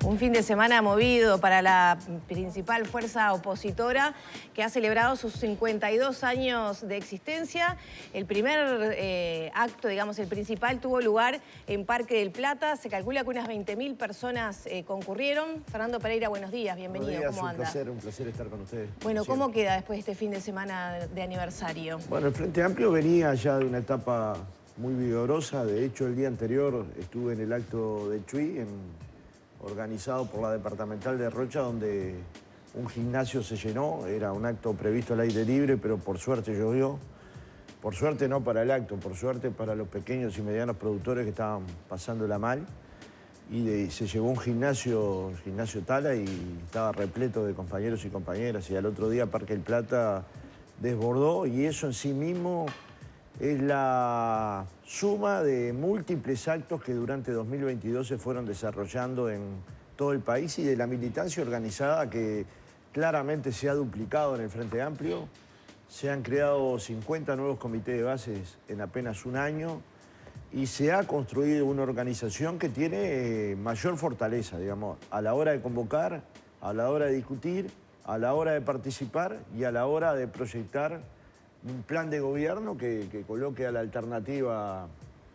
Un fin de semana movido para la principal fuerza opositora que ha celebrado sus 52 años de existencia. El primer acto, digamos, el principal, tuvo lugar en Parque del Plata. Se calcula que unas 20.000 personas concurrieron. Fernando Pereira, buenos días, bienvenido. Buenos días, ¿Cómo anda? un placer estar con ustedes. Bueno, ¿cómo queda después de este fin de semana de aniversario? Bueno, el Frente Amplio venía ya de una etapa muy vigorosa. De hecho, el día anterior estuve en el acto de Chuy, organizado por la departamental de Rocha, donde un gimnasio se llenó. Era un acto previsto al aire libre, pero por suerte llovió. Por suerte no para el acto, por suerte para los pequeños y medianos productores que estaban pasándola mal. Y se llevó un gimnasio, el gimnasio Tala, y estaba repleto de compañeros y compañeras. Y al otro día Parque del Plata desbordó, y eso en sí mismo es la suma de múltiples actos que durante 2022 se fueron desarrollando en todo el país y de la militancia organizada que claramente se ha duplicado en el Frente Amplio. Se han creado 50 nuevos comités de bases en apenas un año y se ha construido una organización que tiene mayor fortaleza, digamos, a la hora de convocar, a la hora de discutir, a la hora de participar y a la hora de proyectar un plan de gobierno que coloque a la alternativa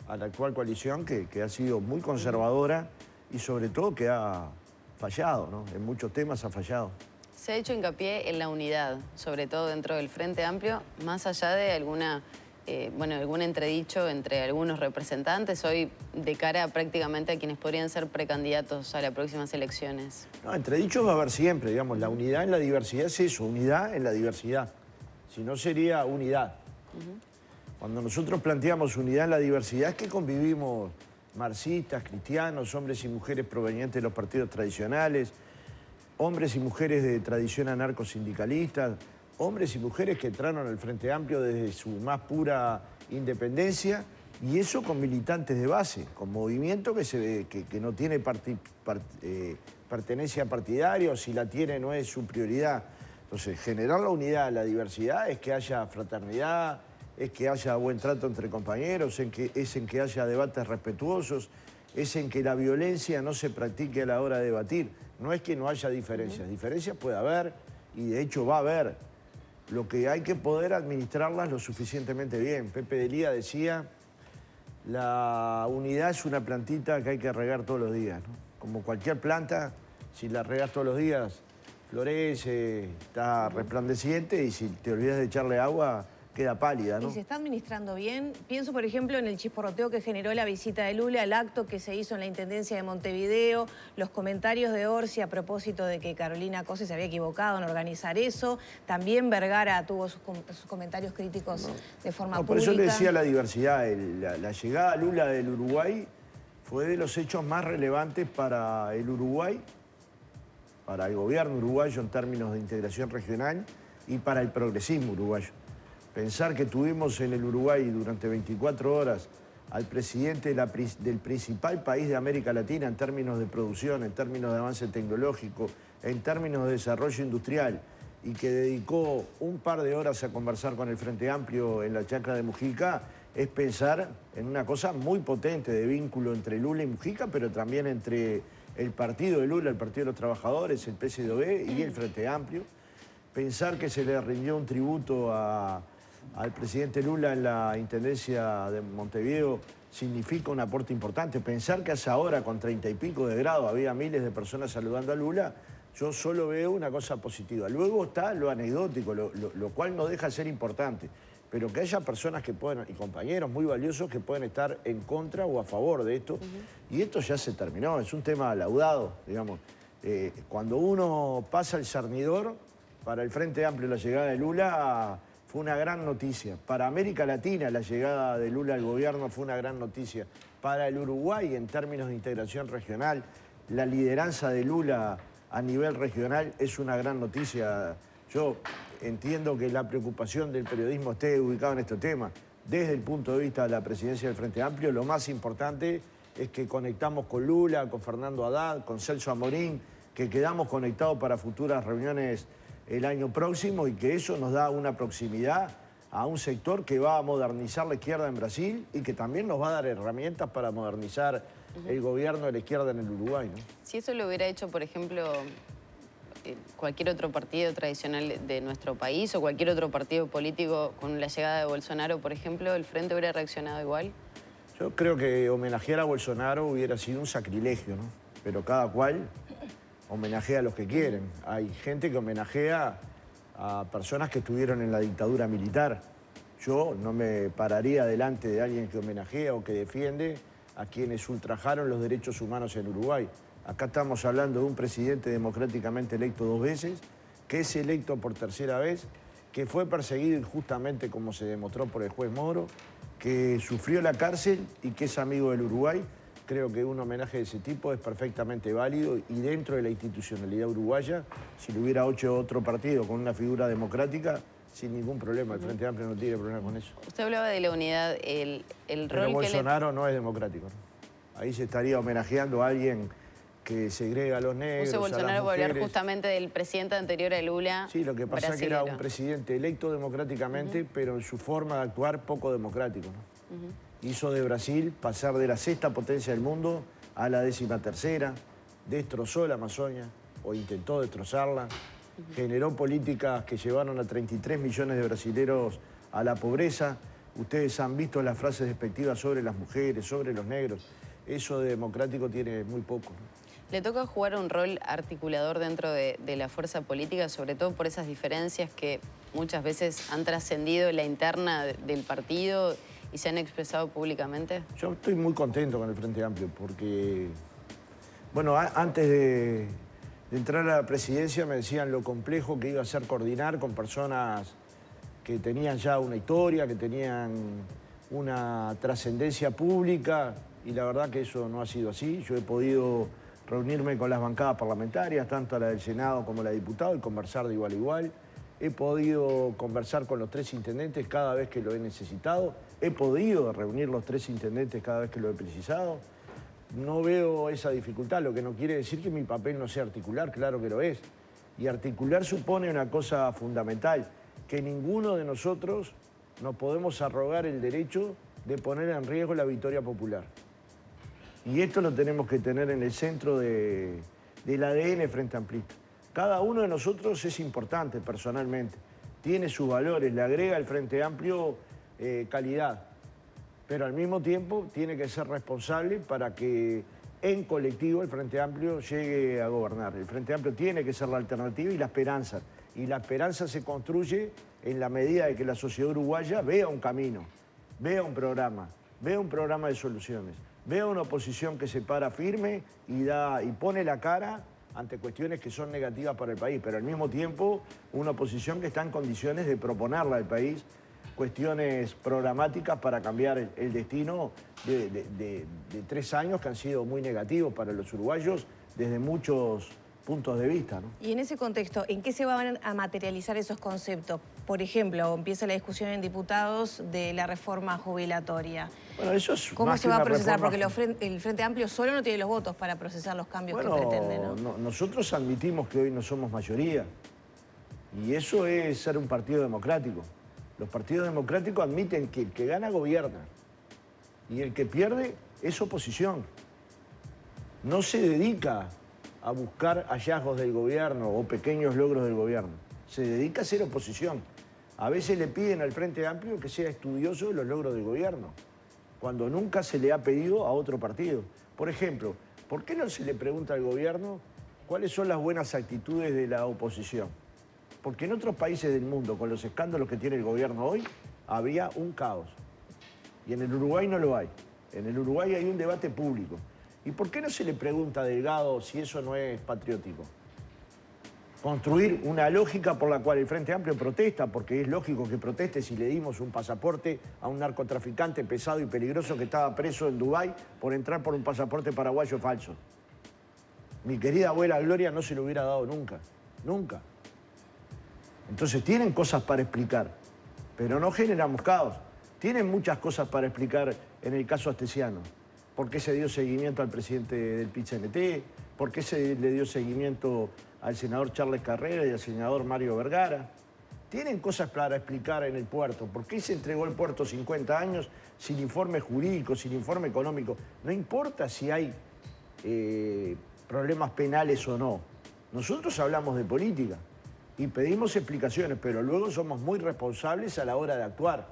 a la actual coalición, que ha sido muy conservadora y sobre todo que ha fallado, ¿no? En muchos temas ha fallado. Se ha hecho hincapié en la unidad, sobre todo dentro del Frente Amplio, más allá de algún entredicho entre algunos representantes hoy de cara prácticamente a quienes podrían ser precandidatos a las próximas elecciones. No, entredichos va a haber siempre, digamos, la unidad en la diversidad es eso, unidad en la diversidad. Si no sería unidad. Cuando nosotros planteamos unidad en la diversidad es que convivimos marxistas, cristianos, hombres y mujeres provenientes de los partidos tradicionales, hombres y mujeres de tradición anarcosindicalista, hombres y mujeres que entraron al Frente Amplio desde su más pura independencia, y eso con militantes de base, con movimiento que no tiene pertenencia partidaria, o si la tiene no es su prioridad. Entonces, generar la unidad, la diversidad, es que haya fraternidad, es que haya buen trato entre compañeros, es en que haya debates respetuosos, es en que la violencia no se practique a la hora de debatir. No es que no haya diferencias, diferencias puede haber y de hecho va a haber. Lo que hay que poder administrarlas lo suficientemente bien. Pepe Delía decía, la unidad es una plantita que hay que regar todos los días, ¿no? Como cualquier planta, si la regas todos los días, florece, está resplandeciente, y si te olvidas de echarle agua, queda pálida, ¿no? ¿Y se está administrando bien? Pienso, por ejemplo, en el chisporroteo que generó la visita de Lula, el acto que se hizo en la Intendencia de Montevideo, los comentarios de Orsi a propósito de que Carolina Cose se había equivocado en organizar eso. También Vergara tuvo sus comentarios críticos de forma pública. Por eso le decía la diversidad. La llegada a Lula del Uruguay fue de los hechos más relevantes para el Uruguay, para el gobierno uruguayo en términos de integración regional y para el progresismo uruguayo. Pensar que tuvimos en el Uruguay durante 24 horas al presidente del principal país de América Latina en términos de producción, en términos de avance tecnológico, en términos de desarrollo industrial, y que dedicó un par de horas a conversar con el Frente Amplio en la chacra de Mujica, es pensar en una cosa muy potente de vínculo entre Lula y Mujica, pero también entre el partido de Lula, el Partido de los Trabajadores, el PSDB y el Frente Amplio. Pensar que se le rindió un tributo al presidente Lula en la Intendencia de Montevideo significa un aporte importante. Pensar que a esa hora, con 30 y pico de grados, había miles de personas saludando a Lula, yo solo veo una cosa positiva. Luego está lo anecdótico, lo cual no deja de ser importante, pero que haya personas que pueden, y compañeros muy valiosos, que pueden estar en contra o a favor de esto. Y esto ya se terminó, es un tema laudado, digamos. Cuando uno pasa el cernidor, para el Frente Amplio la llegada de Lula fue una gran noticia. Para América Latina la llegada de Lula al gobierno fue una gran noticia. Para el Uruguay, en términos de integración regional, la lideranza de Lula a nivel regional es una gran noticia. Yo entiendo que la preocupación del periodismo esté ubicado en este tema. Desde el punto de vista de la presidencia del Frente Amplio, lo más importante es que conectamos con Lula, con Fernando Haddad, con Celso Amorín, que quedamos conectados para futuras reuniones el año próximo, y que eso nos da una proximidad a un sector que va a modernizar la izquierda en Brasil y que también nos va a dar herramientas para modernizar el gobierno de la izquierda en el Uruguay, ¿no? Si eso lo hubiera hecho, por ejemplo, cualquier otro partido tradicional de nuestro país o cualquier otro partido político con la llegada de Bolsonaro, por ejemplo, ¿el Frente hubiera reaccionado igual? Yo creo que homenajear a Bolsonaro hubiera sido un sacrilegio, ¿no? Pero cada cual homenajea a los que quieren. Hay gente que homenajea a personas que estuvieron en la dictadura militar. Yo no me pararía delante de alguien que homenajea o que defiende a quienes ultrajaron los derechos humanos en Uruguay. Acá estamos hablando de un presidente democráticamente electo 2 veces, que es electo por 3ª vez, que fue perseguido injustamente como se demostró por el juez Moro, que sufrió la cárcel y que es amigo del Uruguay. Creo que un homenaje de ese tipo es perfectamente válido y dentro de la institucionalidad uruguaya, si lo hubiera hecho otro partido con una figura democrática, sin ningún problema. El Frente Amplio no tiene problema con eso. Usted hablaba de la unidad, el Pero rol que Bolsonaro no es democrático, ¿no? Ahí se estaría homenajeando a alguien que segrega a los negros, Puse Bolsonaro por hablar mujeres. justamente del presidente anterior a Lula. Sí, lo que pasa es que era un presidente electo democráticamente, pero en su forma de actuar poco democrático, ¿no? Hizo de Brasil pasar de la 6ª potencia del mundo a la 13ª, destrozó la Amazonia, o intentó destrozarla, generó políticas que llevaron a 33 millones de brasileros a la pobreza. Ustedes han visto las frases despectivas sobre las mujeres, sobre los negros. Eso de democrático tiene muy poco, ¿no? ¿Le toca jugar un rol articulador dentro de la fuerza política, sobre todo por esas diferencias que muchas veces han trascendido la interna del partido y se han expresado públicamente? Yo estoy muy contento con el Frente Amplio porque, bueno, antes de entrar a la presidencia me decían lo complejo que iba a ser coordinar con personas que tenían ya una historia, que tenían una trascendencia pública y la verdad que eso no ha sido así. Yo he podido reunirme con las bancadas parlamentarias, tanto la del Senado como la de diputados, y conversar de igual a igual. He podido conversar con los 3 intendentes cada vez que lo he necesitado. He podido reunir los 3 intendentes cada vez que lo he precisado. No veo esa dificultad, lo que no quiere decir que mi papel no sea articular, claro que lo es. Y articular supone una cosa fundamental, que ninguno de nosotros nos podemos arrogar el derecho de poner en riesgo la victoria popular. Y esto lo tenemos que tener en el centro del ADN Frente Amplista. Cada uno de nosotros es importante personalmente, tiene sus valores, le agrega al Frente Amplio calidad, pero al mismo tiempo tiene que ser responsable para que en colectivo el Frente Amplio llegue a gobernar. El Frente Amplio tiene que ser la alternativa y la esperanza. Y la esperanza se construye en la medida de que la sociedad uruguaya vea un camino, vea un programa de soluciones. Veo una oposición que se para firme y pone la cara ante cuestiones que son negativas para el país, pero al mismo tiempo una oposición que está en condiciones de proponerle al país cuestiones programáticas para cambiar el destino de 3 años que han sido muy negativos para los uruguayos desde muchos puntos de vista, ¿no? Y en ese contexto, ¿en qué se van a materializar esos conceptos? Por ejemplo, empieza la discusión en diputados de la reforma jubilatoria. Bueno, eso es ¿Cómo más se que va a una procesar? reforma. Porque el Frente Amplio solo no tiene los votos para procesar los cambios que pretende, ¿no? Nosotros admitimos que hoy no somos mayoría. Y eso es ser un partido democrático. Los partidos democráticos admiten que el que gana gobierna. Y el que pierde es oposición. No se dedica a buscar hallazgos del gobierno o pequeños logros del gobierno. Se dedica a ser oposición. A veces le piden al Frente Amplio que sea estudioso de los logros del gobierno, cuando nunca se le ha pedido a otro partido. Por ejemplo, ¿por qué no se le pregunta al gobierno cuáles son las buenas actitudes de la oposición? Porque en otros países del mundo, con los escándalos que tiene el gobierno hoy, habría un caos. Y en el Uruguay no lo hay. En el Uruguay hay un debate público. ¿Y por qué no se le pregunta a Delgado si eso no es patriótico? Construir una lógica por la cual el Frente Amplio protesta, porque es lógico que proteste si le dimos un pasaporte a un narcotraficante pesado y peligroso que estaba preso en Dubái por entrar por un pasaporte paraguayo falso. Mi querida abuela Gloria no se lo hubiera dado nunca, nunca. Entonces tienen cosas para explicar, pero no generamos caos. Tienen muchas cosas para explicar en el caso Astesiano. ¿Por qué se dio seguimiento al presidente del PIT-CNT? ¿Por qué se le dio seguimiento al senador Charles Carrera y al senador Mario Vergara? Tienen cosas para explicar en el puerto. ¿Por qué se entregó el puerto 50 años sin informe jurídico, sin informe económico? No importa si hay problemas penales o no. Nosotros hablamos de política y pedimos explicaciones, pero luego somos muy responsables a la hora de actuar.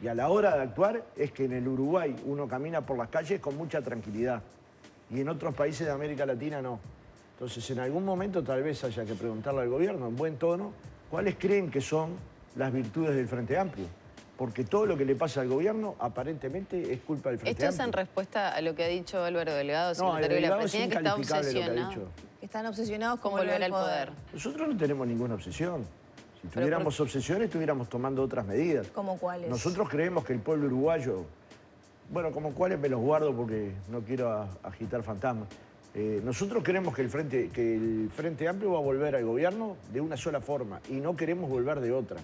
Y a la hora de actuar es que en el Uruguay uno camina por las calles con mucha tranquilidad y en otros países de América Latina no. Entonces, en algún momento tal vez haya que preguntarle al gobierno en buen tono cuáles creen que son las virtudes del Frente Amplio. Porque todo lo que le pasa al gobierno aparentemente es culpa del Frente Esto Amplio. es en respuesta a lo que ha dicho Álvaro Delgado, secretario de la Presidencia, que está obsesionado. Están obsesionados Con con volver al poder. Nosotros no tenemos ninguna obsesión. Si tuviéramos obsesiones, estuviéramos tomando otras medidas. ¿Cómo cuáles? Nosotros creemos que el pueblo uruguayo, bueno, como cuáles me los guardo porque no quiero agitar fantasmas. Nosotros creemos que el Frente Amplio va a volver al gobierno de una sola forma y no queremos volver de otra.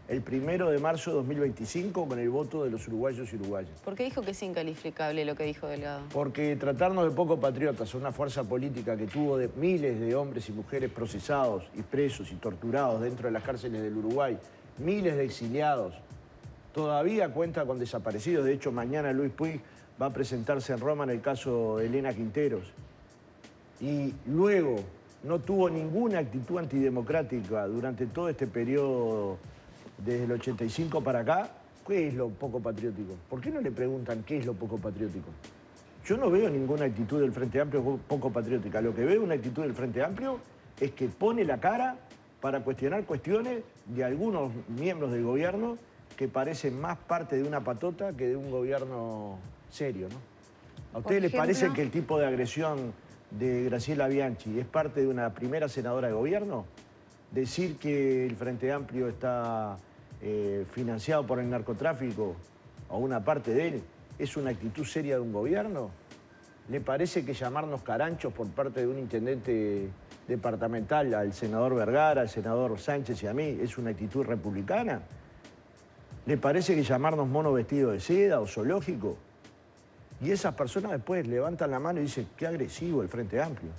El 1 de marzo de 2025 con el voto de los uruguayos y uruguayas. ¿Por qué dijo que es incalificable lo que dijo Delgado? Porque tratarnos de poco patriotas, una fuerza política que tuvo de miles de hombres y mujeres procesados y presos y torturados dentro de las cárceles del Uruguay, miles de exiliados, todavía cuenta con desaparecidos. De hecho, mañana Luis Puig va a presentarse en Roma en el caso de Elena Quinteros. Y luego no tuvo ninguna actitud antidemocrática durante todo este periodo, desde el 85 para acá. ¿Qué es lo poco patriótico? ¿Por qué no le preguntan qué es lo poco patriótico? Yo no veo ninguna actitud del Frente Amplio poco patriótica. Lo que veo una actitud del Frente Amplio es que pone la cara para cuestionar cuestiones de algunos miembros del gobierno que parecen más parte de una patota que de un gobierno serio, ¿no? ¿A ustedes les parece que el tipo de agresión de Graciela Bianchi es parte de una primera senadora de gobierno? Decir que el Frente Amplio está financiado por el narcotráfico, o una parte de él, ¿es una actitud seria de un gobierno? ¿Le parece que llamarnos caranchos por parte de un intendente departamental al senador Vergara, al senador Sánchez y a mí es una actitud republicana? ¿Le parece que llamarnos mono vestido de seda o zoológico? Y esas personas después levantan la mano y dicen, qué agresivo el Frente Amplio.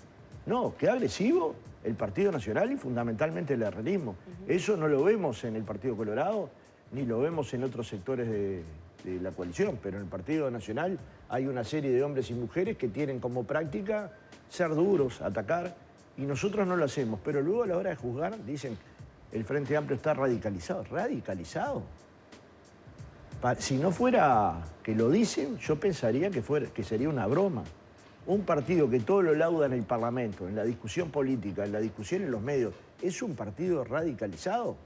No, qué agresivo el Partido Nacional y fundamentalmente el herrerismo. Eso no lo vemos en el Partido Colorado, ni lo vemos en otros sectores de la coalición, pero en el Partido Nacional hay una serie de hombres y mujeres que tienen como práctica ser duros, atacar, y nosotros no lo hacemos. Pero luego a la hora de juzgar dicen, el Frente Amplio está radicalizado. ¿Radicalizado? Si no fuera que lo dicen, yo pensaría que sería una broma. Un partido que todo lo lauda en el Parlamento, en la discusión política, en la discusión en los medios, ¿es un partido radicalizado?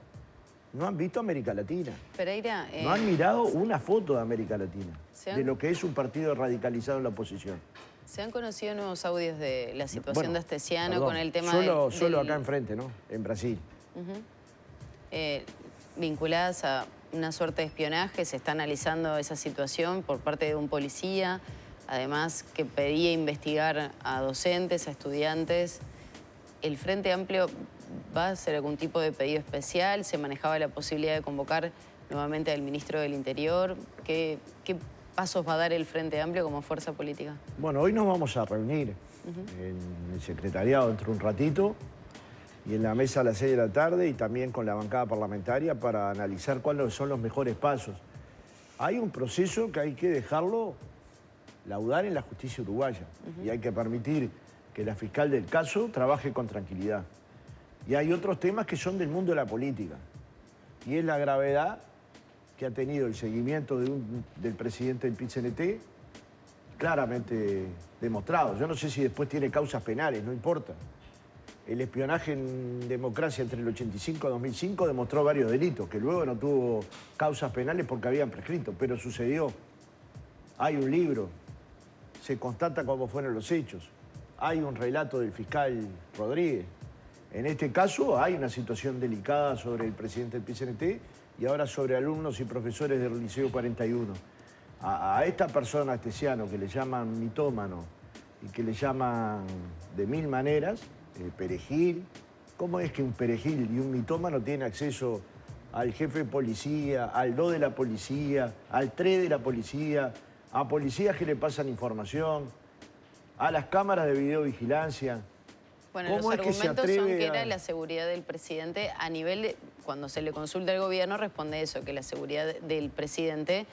No han visto América Latina. Pereira, no han mirado una foto de América Latina, de lo que es un partido radicalizado en la oposición. ¿Se han conocido nuevos audios de la situación de Astesiano con el tema solo acá enfrente, ¿no? En Brasil. Vinculadas a una suerte de espionaje, se está analizando esa situación por parte de un policía, además que pedía investigar a docentes, a estudiantes. ¿El Frente Amplio va a hacer algún tipo de pedido especial? ¿Se manejaba la posibilidad de convocar nuevamente al ministro del Interior? ¿Qué pasos va a dar el Frente Amplio como fuerza política? Bueno, hoy nos vamos a reunir en el secretariado dentro de un ratito y en la mesa a las 6 de la tarde y también con la bancada parlamentaria para analizar cuáles son los mejores pasos. Hay un proceso que hay que dejarlo laudar en la justicia uruguaya y hay que permitir que la fiscal del caso trabaje con tranquilidad. Y hay otros temas que son del mundo de la política y es la gravedad que ha tenido el seguimiento del presidente del PIT-CNT claramente demostrado. Yo no sé si después tiene causas penales, no importa. El espionaje en democracia entre el 85 y 2005 demostró varios delitos, que luego no tuvo causas penales porque habían prescrito, pero sucedió. Hay un libro, se constata cómo fueron los hechos. Hay un relato del fiscal Rodríguez. En este caso hay una situación delicada sobre el presidente del PIT-CNT y ahora sobre alumnos y profesores del Liceo 41. A esta persona, Astesiano, que le llaman mitómano y que le llaman de mil maneras, perejil. ¿Cómo es que un perejil y un mitómano tienen acceso al jefe de policía, al 2 de la policía, al 3 de la policía, a policías que le pasan información, a las cámaras de videovigilancia? Bueno, los ¿Cómo es que se argumentos son atreve que a- era la seguridad del presidente a nivel de, cuando se le consulta al gobierno responde eso, que la seguridad del presidente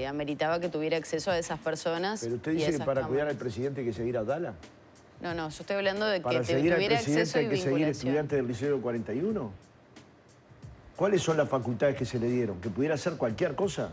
ameritaba que tuviera acceso a esas personas. Pero usted y a dice que esas para cuidar cámaras. al presidente hay que seguir a Dala. No, yo estoy hablando de Para que seguir al tuviera presidente acceso hay y que seguir vinculación. estudiantes del Liceo 41. ¿Cuáles son las facultades que se le dieron? ¿Que pudiera hacer cualquier cosa?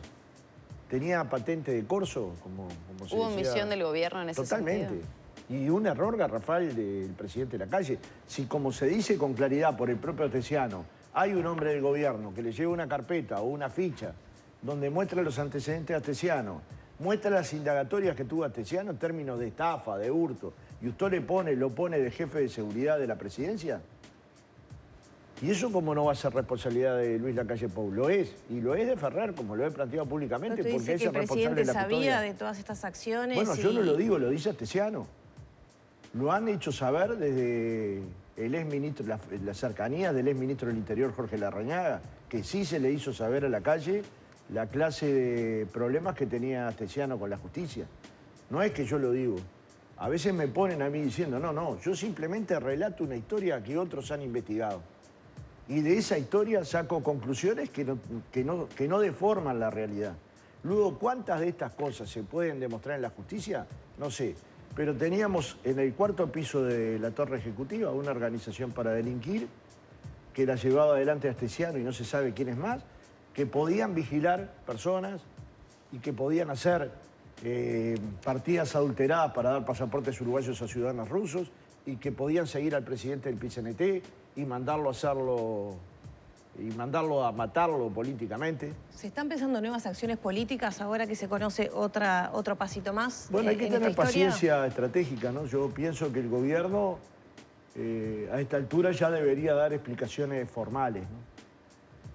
¿Tenía patente de corso? Como se ¿Hubo decía? omisión del gobierno en ese Totalmente. sentido? Y un error garrafal del presidente de la calle. Si, como se dice con claridad por el propio Astesiano, hay un hombre del gobierno que le lleva una carpeta o una ficha donde muestra los antecedentes de Astesiano, muestra las indagatorias que tuvo Astesiano en términos de estafa, de hurto, y usted lo pone de jefe de seguridad de la presidencia, ¿y eso cómo no va a ser responsabilidad de Luis Lacalle Pou? Lo es, y lo es de Ferrer, como lo he planteado públicamente, Usted porque dice es que el el responsable presidente de la sabía custodia. de todas estas acciones. Bueno, yo no lo digo, lo dice Astesiano. Lo han hecho saber desde el exministro, la cercanía del exministro del Interior, Jorge Larrañaga, que sí se le hizo saber a la calle la clase de problemas que tenía Astesiano con la justicia. No es que yo lo digo. A veces me ponen a mí diciendo, no, yo simplemente relato una historia que otros han investigado. Y de esa historia saco conclusiones que no deforman la realidad. Luego, ¿cuántas de estas cosas se pueden demostrar en la justicia? No sé. Pero teníamos en el cuarto piso de la torre ejecutiva una organización para delinquir que la llevaba adelante Astesiano y no se sabe quién es más, que podían vigilar personas y que podían hacer partidas adulteradas para dar pasaportes uruguayos a ciudadanos rusos y que podían seguir al presidente del PCNT y mandarlo a matarlo políticamente. ¿Se están pensando nuevas acciones políticas ahora que se conoce otro pasito más? Bueno, hay que en tener esta historia? paciencia estratégica, ¿no? Yo pienso que el gobierno a esta altura ya debería dar explicaciones formales, ¿no?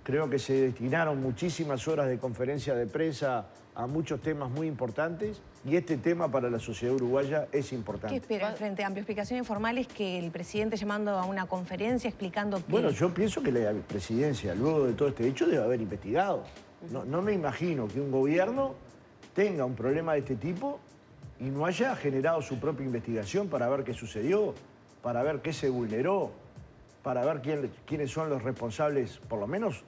Creo que se destinaron muchísimas horas de conferencia de prensa a muchos temas muy importantes y este tema para la sociedad uruguaya es ¿Qué importante. espera el Frente Amplio? ¿Explicaciones formales que el presidente llamando a una conferencia explicando que... Bueno, yo pienso que la presidencia, luego de todo este hecho, debe haber investigado. No me imagino que un gobierno tenga un problema de este tipo y no haya generado su propia investigación para ver qué sucedió, para ver qué se vulneró, para ver quiénes son los responsables, por lo menos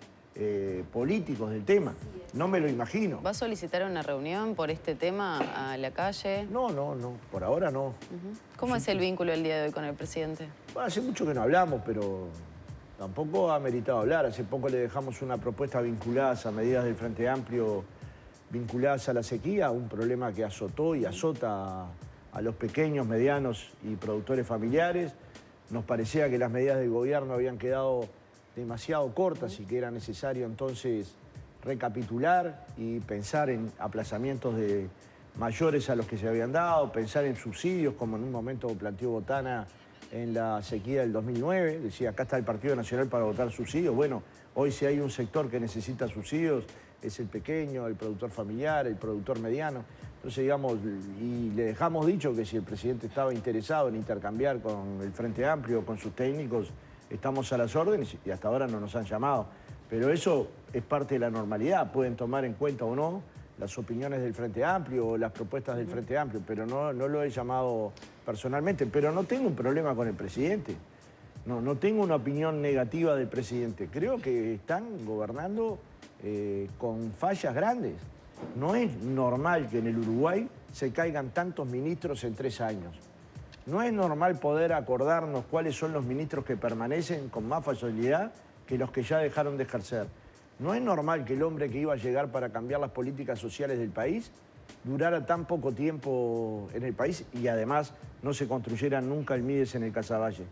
políticos del tema. No me lo imagino. ¿Va a solicitar una reunión por este tema a la calle? No, por ahora no. Ujú. ¿Cómo es el vínculo el día de hoy con el presidente? Bueno, hace mucho que no hablamos, pero tampoco ha meritado hablar. Hace poco le dejamos una propuesta vinculada a medidas del Frente Amplio vinculadas a la sequía, un problema que azotó y azota a los pequeños, medianos y productores familiares. Nos parecía que las medidas del gobierno habían quedado demasiado cortas y que era necesario entonces recapitular y pensar en aplazamientos de mayores a los que se habían dado, pensar en subsidios, como en un momento planteó Botana en la sequía del 2009. Decía, acá está el Partido Nacional para votar subsidios. Bueno, hoy si hay un sector que necesita subsidios, es el pequeño, el productor familiar, el productor mediano. Entonces, digamos, y le dejamos dicho que si el presidente estaba interesado en intercambiar con el Frente Amplio, con sus técnicos, estamos a las órdenes y hasta ahora no nos han llamado. Pero eso es parte de la normalidad. Pueden tomar en cuenta o no las opiniones del Frente Amplio o las propuestas del Frente Amplio, pero no lo he llamado personalmente. Pero no tengo un problema con el presidente. No tengo una opinión negativa del presidente. Creo que están gobernando con fallas grandes. No es normal que en el Uruguay se caigan tantos ministros en 3 años. No es normal poder acordarnos cuáles son los ministros que permanecen con más facilidad que los que ya dejaron de ejercer. No es normal que el hombre que iba a llegar para cambiar las políticas sociales del país durara tan poco tiempo en el país y además no se construyera nunca el Mides en el Casaballe.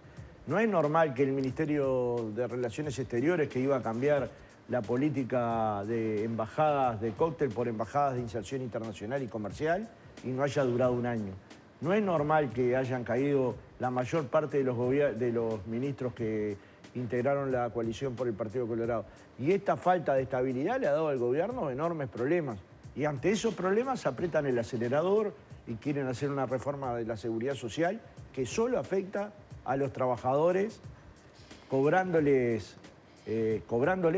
No es normal que el Ministerio de Relaciones Exteriores, que iba a cambiar la política de embajadas de cóctel por embajadas de inserción internacional y comercial, y no haya durado 1 año. No es normal que hayan caído la mayor parte de los ministros que integraron la coalición por el Partido Colorado. Y esta falta de estabilidad le ha dado al gobierno enormes problemas. Y ante esos problemas apretan el acelerador y quieren hacer una reforma de la seguridad social que solo afecta a los trabajadores cobrándoles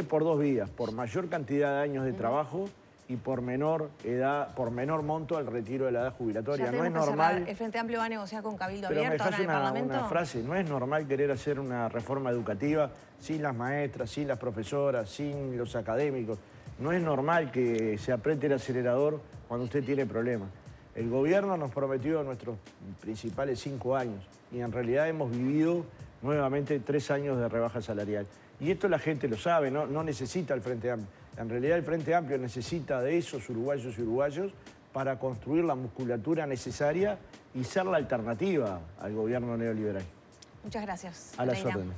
por 2 vías, por mayor cantidad de años de trabajo y por menor edad, por menor monto al retiro de la edad jubilatoria. Ya no es tenemos que normal. cerrar. El Frente Amplio va a negociar con Cabildo Pero me Abierto ahora dejas en el Parlamento. una frase, no es normal querer hacer una reforma educativa sin las maestras, sin las profesoras, sin los académicos. No es normal que se apriete el acelerador cuando usted tiene problemas. El gobierno nos prometió nuestros principales 5 años y en realidad hemos vivido nuevamente 3 años de rebaja salarial. Y esto la gente lo sabe, no necesita el Frente Amplio. En realidad el Frente Amplio necesita de esos uruguayos y uruguayos para construir la musculatura necesaria y ser la alternativa al gobierno neoliberal. Muchas gracias. A las Reina. órdenes.